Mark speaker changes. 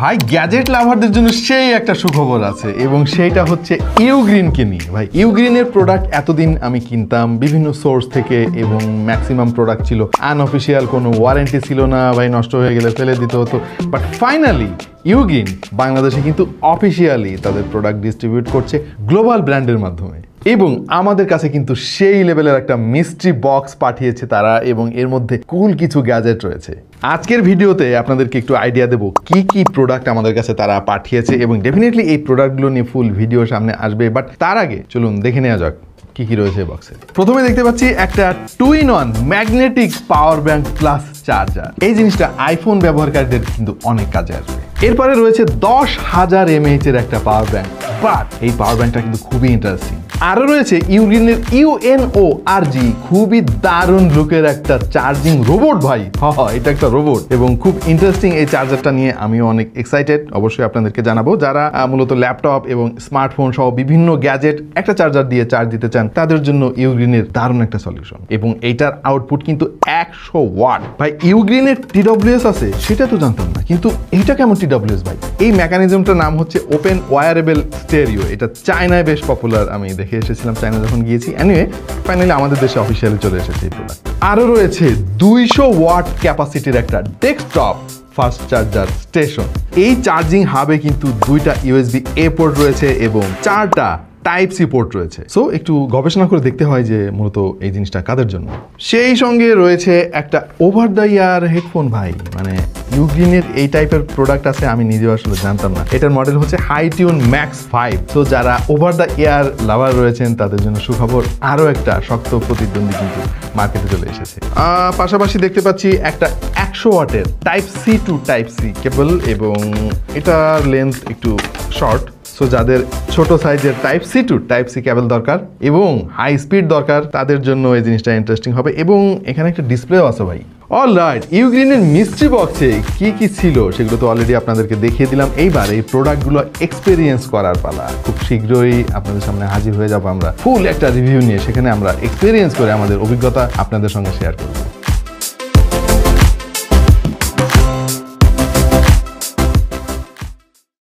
Speaker 1: ভাই গ্যাজেট লাভারদের জন্য সেই একটা সুখবর আছে এবং সেইটা হচ্ছে ইউগ্রিনকে নিয়ে। ভাই ইউগ্রিনের প্রোডাক্ট এতদিন আমি কিনতাম বিভিন্ন সোর্স থেকে এবং ম্যাক্সিমাম প্রোডাক্ট ছিল আনঅফিসিয়াল, কোনো ওয়ারেন্টি ছিল না, ভাই নষ্ট হয়ে গেলে ফেলে দিতে হতো। বাট ফাইনালি ইউগ্রিন বাংলাদেশে কিন্তু অফিসিয়ালি তাদের প্রোডাক্ট ডিস্ট্রিবিউট করছে গ্লোবাল ব্র্যান্ডের মাধ্যমে এবং আমাদের কাছে কিন্তু সেই লেভেলের একটা মিস্ট্রি বক্স পাঠিয়েছে তারা এবং এর মধ্যে কুল কিছু গ্যাজেট রয়েছে। আজকের ভিডিওতে আপনাদেরকে একটু আইডিয়া দেবো কি কি প্রোডাক্ট আমাদের কাছে তারা পাঠিয়েছে এবং ডেফিনেটলি এই প্রোডাক্টগুলো নিয়ে ফুল ভিডিও সামনে আসবে। বাট তার আগে চলুন দেখে নেওয়া যাক কি কি রয়েছে বক্সে। প্রথমে দেখতে পাচ্ছি একটা 2-in-1 magnetic power bank plus charger. এই জিনিসটা আইফোন ব্যবহারকারীদের কিন্তু অনেক কাজে আসবে। এরপরে রয়েছে 10,000 mAh এর একটা পাওয়ার ব্যাংক, বাট এই পাওয়ার ব্যাংকটা কিন্তু খুবই ইন্টারেস্টিং। আরও রয়েছে ইউগ্রিনের UNO-RG, খুবই দারুণ লুকের একটা চার্জিং রোবট। ভাই এটা একটা রোবট এবং খুব ইন্টারেস্টিং। এই চার্জারটা নিয়ে আমিও অনেক এক্সাইটেড, অবশ্যই আপনাদেরকে জানাবো। যারা মূলত ল্যাপটপ এবং স্মার্টফোন সহ বিভিন্ন গ্যাজেট একটা চার্জার দিয়ে চার্জ দিতে চান তাদের জন্য ইউগ্রিনের দারুণ একটা সলিউশন এবং এইটার আউটপুট কিন্তু 100 ওয়াট। ভাই ইউগ্রিনের TWS আছে সেটা তো জানতাম না, কিন্তু এইটা কেমন TWS ভাই? এই মেকানিজমটার নাম হচ্ছে ওপেন ওয়্যারেবল স্টেরিও। এটা চায়নায় বেশ পপুলার, আমি দেখে এসেছিলাম চায়না যখন গিয়েছি। এনিওয়ে ফাইনালি আমাদের দেশে অফিসিয়ালি চলে এসেছে এই প্রোডাক্ট। আরও রয়েছে 200 ওয়াট ক্যাপাসিটির একটা ডেস্কটপ ফাস্ট চার্জার স্টেশন। এই চার্জিং হাবে কিন্তু 2টা USB-A পোর্ট রয়েছে এবং 4টা Type-C পোর্ট রয়েছে। সো একটু গবেষণা করে দেখতে হয় যে মূলত এই জিনিসটা কাদের জন্য। সেই সঙ্গে রয়েছে একটা ওভার দ্য ইয়ার হেডফোন। ভাই মানে ইউগ্রিনের এই টাইপের প্রোডাক্ট আছে আমি নিজেও আসলে জানতাম না। এটার মডেল হচ্ছে হাইটিউন ম্যাক্স 5। তো যারা ওভার দ্য ইয়ার লাভার রয়েছেন তাদের জন্য সুখবর, আরও একটা শক্ত প্রতিদ্বন্দ্বী কিন্তু মার্কেটে চলে এসেছে। পাশাপাশি দেখতে পাচ্ছি একটা 100 ওয়াটের Type-C to Type-C কেবল এবং এটার লেন্থ একটু শর্ট। সো যাদের ছোট সাইজের Type-C to Type-C কেবল দরকার এবং হাই স্পিড দরকার তাদের জন্য এই জিনিসটা ইন্টারেস্টিং হবে এবং এখানে একটা ডিসপ্লেও আছে ভাই। অলরাইট, ইউগ্রিনের মিস্ট্রি বক্সে কি কি ছিল সেগুলো তো অলরেডি আপনাদেরকে দেখিয়ে দিলাম। এইবার এই প্রোডাক্টগুলো এক্সপেরিয়েন্স করার পালা। খুব শীঘ্রই আপনাদের সামনে হাজির হয়ে যাব আমরা ফুল একটা রিভিউ নিয়ে, সেখানে আমরা এক্সপেরিয়েন্স করে আমাদের অভিজ্ঞতা আপনাদের সঙ্গে শেয়ার করব।